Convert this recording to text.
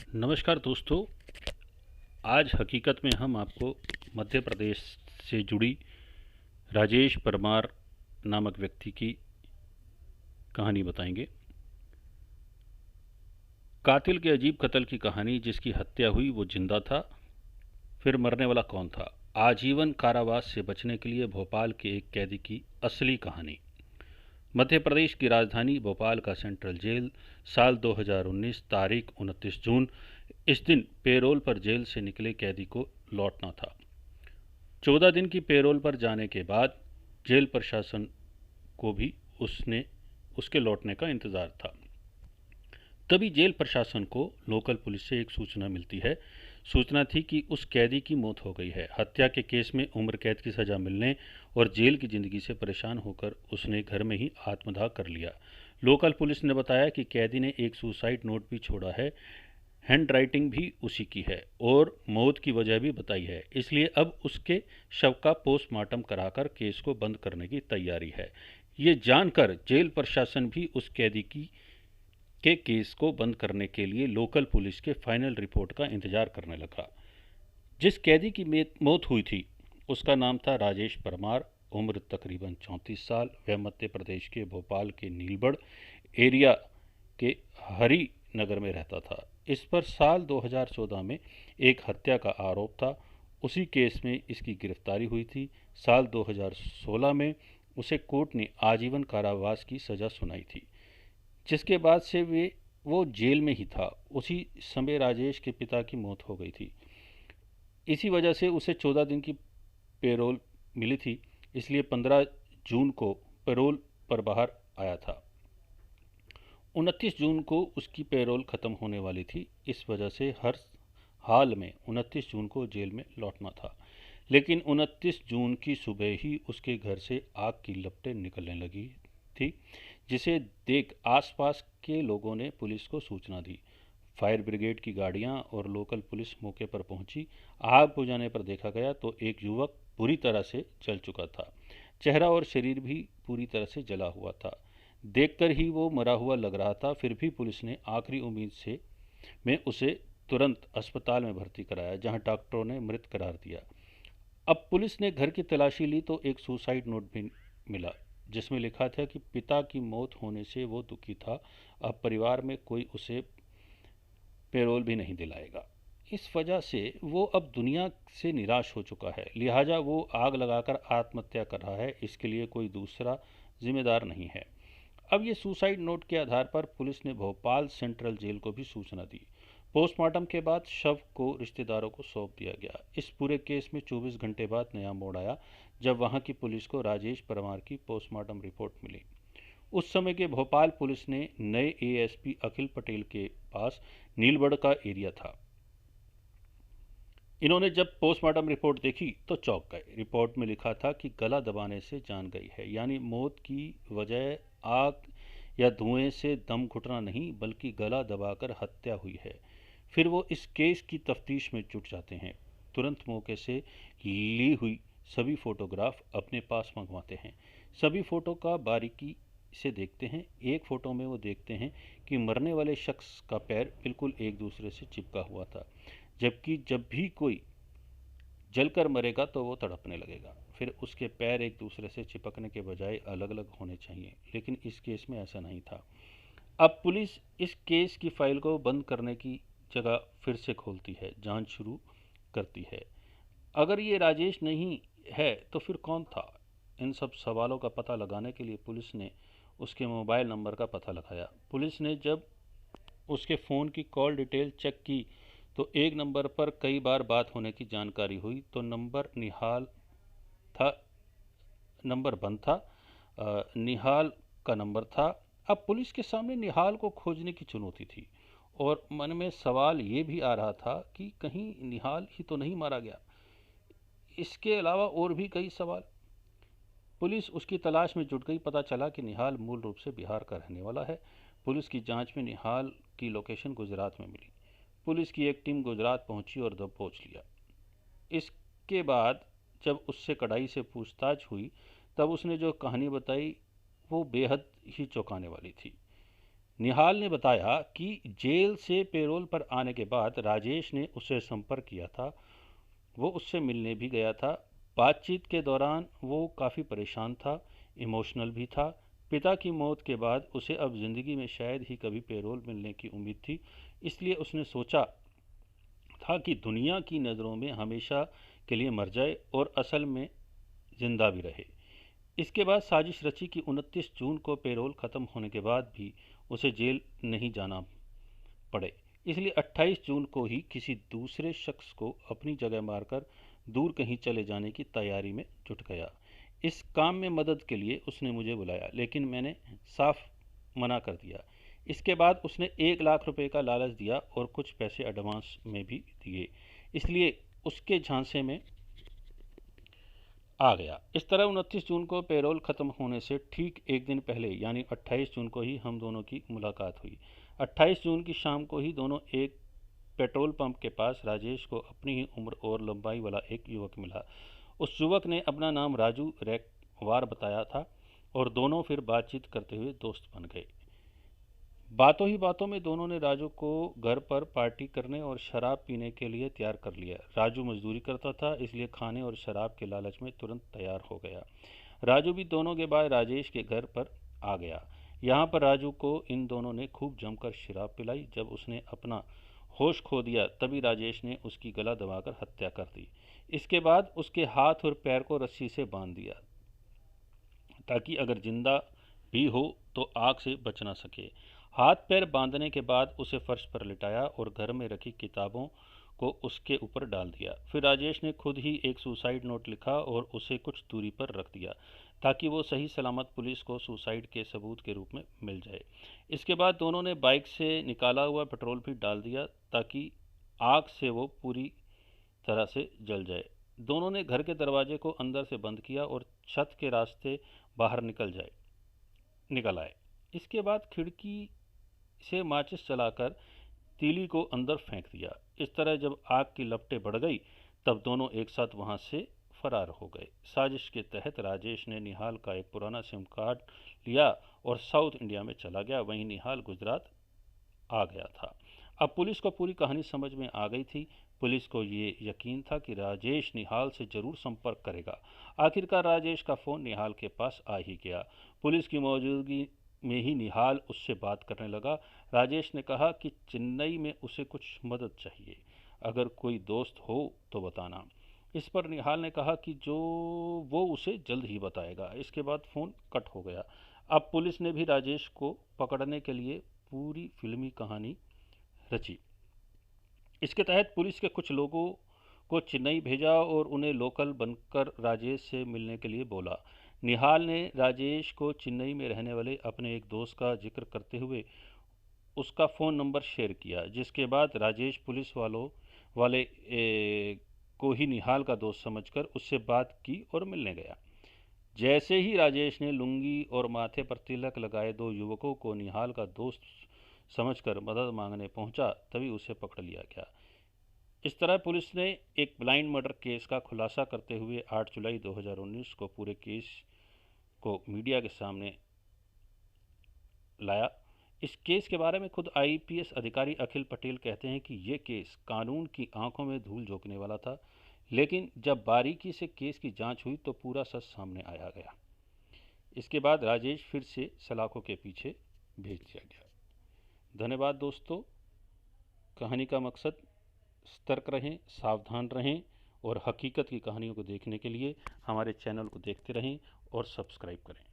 नमस्कार दोस्तों। आज हकीकत में हम आपको मध्य प्रदेश से जुड़ी राजेश परमार नामक व्यक्ति की कहानी बताएंगे। कातिल के अजीब कत्ल की कहानी। जिसकी हत्या हुई वो जिंदा था, फिर मरने वाला कौन था। आजीवन कारावास से बचने के लिए भोपाल के एक कैदी की असली कहानी। मध्य प्रदेश की राजधानी भोपाल का सेंट्रल जेल साल 2019 तारीख 29 जून। इस दिन पेरोल पर जेल से निकले कैदी को लौटना था। 14 दिन की पेरोल पर जाने के बाद जेल प्रशासन को भी उसके लौटने का इंतज़ार था। तभी जेल प्रशासन को लोकल पुलिस से एक सूचना मिलती है। सूचना थी कि उस कैदी की मौत हो गई है। हत्या के केस में उम्र कैद की सज़ा मिलने और जेल की ज़िंदगी से परेशान होकर उसने घर में ही आत्मदाह कर लिया। लोकल पुलिस ने बताया कि कैदी ने एक सुसाइड नोट भी छोड़ा है, हैंड राइटिंग भी उसी की है और मौत की वजह भी बताई है। इसलिए अब उसके शव का पोस्टमार्टम कराकर केस को बंद करने की तैयारी है। ये जानकर जेल प्रशासन भी उस कैदी के केस को बंद करने के लिए लोकल पुलिस के फाइनल रिपोर्ट का इंतजार करने लगा। जिस कैदी की मौत हुई थी उसका नाम था राजेश परमार। उम्र तकरीबन 34 साल। वह मध्य प्रदेश के भोपाल के नीलबढ़ एरिया के हरी नगर में रहता था। इस पर साल 2014 में एक हत्या का आरोप था। उसी केस में इसकी गिरफ्तारी हुई थी। साल 2016 में उसे कोर्ट ने आजीवन कारावास की सज़ा सुनाई थी, जिसके बाद से वो जेल में ही था। उसी समय राजेश के पिता की मौत हो गई थी। इसी वजह से उसे 14 दिन की पेरोल मिली थी, इसलिए 15 जून को पेरोल पर बाहर आया था। 29 जून को उसकी पेरोल ख़त्म होने वाली थी। इस वजह से हर हाल में 29 जून को जेल में लौटना था। लेकिन 29 जून की सुबह ही उसके घर से आग की लपटें निकलने लगी थी, जिसे देख आसपास के लोगों ने पुलिस को सूचना दी। फायर ब्रिगेड की गाड़ियां और लोकल पुलिस मौके पर पहुंची। आग बुझाने पर देखा गया तो एक युवक बुरी तरह से जल चुका था। चेहरा और शरीर भी पूरी तरह से जला हुआ था। देखकर ही वो मरा हुआ लग रहा था। फिर भी पुलिस ने आखिरी उम्मीद से में उसे तुरंत अस्पताल में भर्ती कराया, जहां डॉक्टरों ने मृत करार दिया। अब पुलिस ने घर की तलाशी ली तो एक सुसाइड नोट भी मिला, जिसमें लिखा था कि पिता की मौत होने से वो दुखी था। अब परिवार में कोई उसे पेरोल भी नहीं दिलाएगा। इस वजह से वो अब दुनिया से निराश हो चुका है, लिहाजा वो आग लगाकर आत्महत्या कर रहा है। इसके लिए कोई दूसरा जिम्मेदार नहीं है। अब ये सुसाइड नोट के आधार पर पुलिस ने भोपाल सेंट्रल जेल को भी सूचना दी। पोस्टमार्टम के बाद शव को रिश्तेदारों को सौंप दिया गया। इस पूरे केस में 24 घंटे बाद नया मोड़ आया, जब वहां की पुलिस को राजेश परमार की पोस्टमार्टम रिपोर्ट मिली। उस समय के भोपाल पुलिस ने नए एएसपी अखिल पटेल के पास नीलबढ़ का एरिया था। इन्होंने जब पोस्टमार्टम रिपोर्ट देखी तो चौंक गए। रिपोर्ट में लिखा था कि गला दबाने से जान गई है, यानी मौत की वजह आग या धुएं से दम घुटना नहीं बल्कि गला दबाकर हत्या हुई है। फिर वो इस केस की तफ्तीश में जुट जाते हैं। तुरंत मौके से ली हुई सभी फोटोग्राफ अपने पास मंगवाते हैं। सभी फोटो का बारीकी से देखते हैं। एक फ़ोटो में वो देखते हैं कि मरने वाले शख्स का पैर बिल्कुल एक दूसरे से चिपका हुआ था, जबकि जब भी कोई जलकर मरेगा तो वो तड़पने लगेगा। फिर उसके पैर एक दूसरे से चिपकने के बजाय अलग अलग होने चाहिए, लेकिन इस केस में ऐसा नहीं था। अब पुलिस इस केस की फाइल को बंद करने की जगह फिर से खोलती है, जांच शुरू करती है। अगर ये राजेश नहीं है तो फिर कौन था? इन सब सवालों का पता लगाने के लिए पुलिस ने उसके मोबाइल नंबर का पता लगाया। पुलिस ने जब उसके फ़ोन की कॉल डिटेल चेक की तो एक नंबर पर कई बार बात होने की जानकारी हुई, तो नंबर निहाल था, नंबर बंद था। निहाल का नंबर था। अब पुलिस के सामने निहाल को खोजने की चुनौती थी और मन में सवाल ये भी आ रहा था कि कहीं निहाल ही तो नहीं मारा गया। इसके अलावा और भी कई सवाल। पुलिस उसकी तलाश में जुट गई। पता चला कि निहाल मूल रूप से बिहार का रहने वाला है। पुलिस की जांच में निहाल की लोकेशन गुजरात में मिली। पुलिस की एक टीम गुजरात पहुंची और दबोच लिया। इसके बाद जब उससे कड़ाई से पूछताछ हुई तब उसने जो कहानी बताई वो बेहद ही चौंकाने वाली थी। निहाल ने बताया कि जेल से पेरोल पर आने के बाद राजेश ने उससे संपर्क किया था। वो उससे मिलने भी गया था। बातचीत के दौरान वो काफ़ी परेशान था, इमोशनल भी था। पिता की मौत के बाद उसे अब ज़िंदगी में शायद ही कभी पेरोल मिलने की उम्मीद थी, इसलिए उसने सोचा था कि दुनिया की नज़रों में हमेशा के लिए मर जाए और असल में ज़िंदा भी रहे। इसके बाद साजिश रची कि 29 जून को पेरोल ख़त्म होने के बाद भी उसे जेल नहीं जाना पड़े, इसलिए 28 जून को ही किसी दूसरे शख्स को अपनी जगह मारकर दूर कहीं चले जाने की तैयारी में जुट गया। इस काम में मदद के लिए उसने मुझे बुलाया, लेकिन मैंने साफ मना कर दिया। इसके बाद उसने 1 लाख रुपए का लालच दिया और कुछ पैसे एडवांस में भी दिए, इसलिए उसके झांसे में आ गया। इस तरह 29 जून को पेरोल ख़त्म होने से ठीक एक दिन पहले यानी 28 जून को ही हम दोनों की मुलाकात हुई। 28 जून की शाम को ही दोनों एक पेट्रोल पंप के पास राजेश को अपनी ही उम्र और लंबाई वाला एक युवक मिला। उस युवक ने अपना नाम राजू रैकवार बताया था और दोनों फिर बातचीत करते हुए दोस्त बन गए। बातों ही बातों में दोनों ने राजू को घर पर पार्टी करने और शराब पीने के लिए तैयार कर लिया। राजू मजदूरी करता था, इसलिए खाने और शराब के लालच में तुरंत तैयार हो गया। राजू भी दोनों के बाद राजेश के घर पर आ गया। यहाँ पर राजू को इन दोनों ने खूब जमकर शराब पिलाई। जब उसने अपना होश खो दिया तभी राजेश ने उसकी गला दबाकर हत्या कर दी। इसके बाद उसके हाथ और पैर को रस्सी से बांध दिया ताकि अगर जिंदा भी हो तो आग से बच ना सके। हाथ पैर बांधने के बाद उसे फर्श पर लिटाया और घर में रखी किताबों को उसके ऊपर डाल दिया। फिर राजेश ने खुद ही एक सुसाइड नोट लिखा और उसे कुछ दूरी पर रख दिया ताकि वो सही सलामत पुलिस को सुसाइड के सबूत के रूप में मिल जाए। इसके बाद दोनों ने बाइक से निकाला हुआ पेट्रोल भी डाल दिया ताकि आग से वो पूरी तरह से जल जाए। दोनों ने घर के दरवाजे को अंदर से बंद किया और छत के रास्ते बाहर निकल आए। इसके बाद खिड़की से माचिस चलाकर तीली को अंदर फेंक दिया। इस तरह जब आग की लपटें बढ़ गई तब दोनों एक साथ वहां से फरार हो गए। साजिश के तहत राजेश ने निहाल का एक पुराना सिम कार्ड लिया और साउथ इंडिया में चला गया। वहीं निहाल गुजरात आ गया था। अब पुलिस को पूरी कहानी समझ में आ गई थी। पुलिस को ये यकीन था कि राजेश निहाल से जरूर संपर्क करेगा। आखिरकार राजेश का फ़ोन निहाल के पास आ ही गया। पुलिस की मौजूदगी में ही निहाल उससे बात करने लगा। राजेश ने कहा कि चेन्नई में उसे कुछ मदद चाहिए, अगर कोई दोस्त हो तो बताना। इस पर निहाल ने कहा कि वो उसे जल्द ही बताएगा। इसके बाद फ़ोन कट हो गया। अब पुलिस ने भी राजेश को पकड़ने के लिए पूरी फिल्मी कहानी रची। इसके तहत पुलिस के कुछ लोगों को चेन्नई भेजा और उन्हें लोकल बनकर राजेश से मिलने के लिए बोला। निहाल ने राजेश को चेन्नई में रहने वाले अपने एक दोस्त का जिक्र करते हुए उसका फ़ोन नंबर शेयर किया, जिसके बाद राजेश पुलिस वाले को ही निहाल का दोस्त समझकर उससे बात की और मिलने गया। जैसे ही राजेश ने लुंगी और माथे पर तिलक लगाए दो युवकों को निहाल का दोस्त समझकर मदद मांगने पहुंचा, तभी उसे पकड़ लिया गया। इस तरह पुलिस ने एक ब्लाइंड मर्डर केस का खुलासा करते हुए 8 जुलाई 2019 को पूरे केस को मीडिया के सामने लाया। इस केस के बारे में खुद आईपीएस अधिकारी अखिल पटेल कहते हैं कि ये केस कानून की आंखों में धूल झोंकने वाला था, लेकिन जब बारीकी से केस की जांच हुई तो पूरा सच सामने आया गया। इसके बाद राजेश फिर से सलाखों के पीछे भेज दिया गया। धन्यवाद दोस्तों। कहानी का मकसद सतर्क रहें, सावधान रहें और हकीकत की कहानियों को देखने के लिए हमारे चैनल को देखते रहें और सब्सक्राइब करें।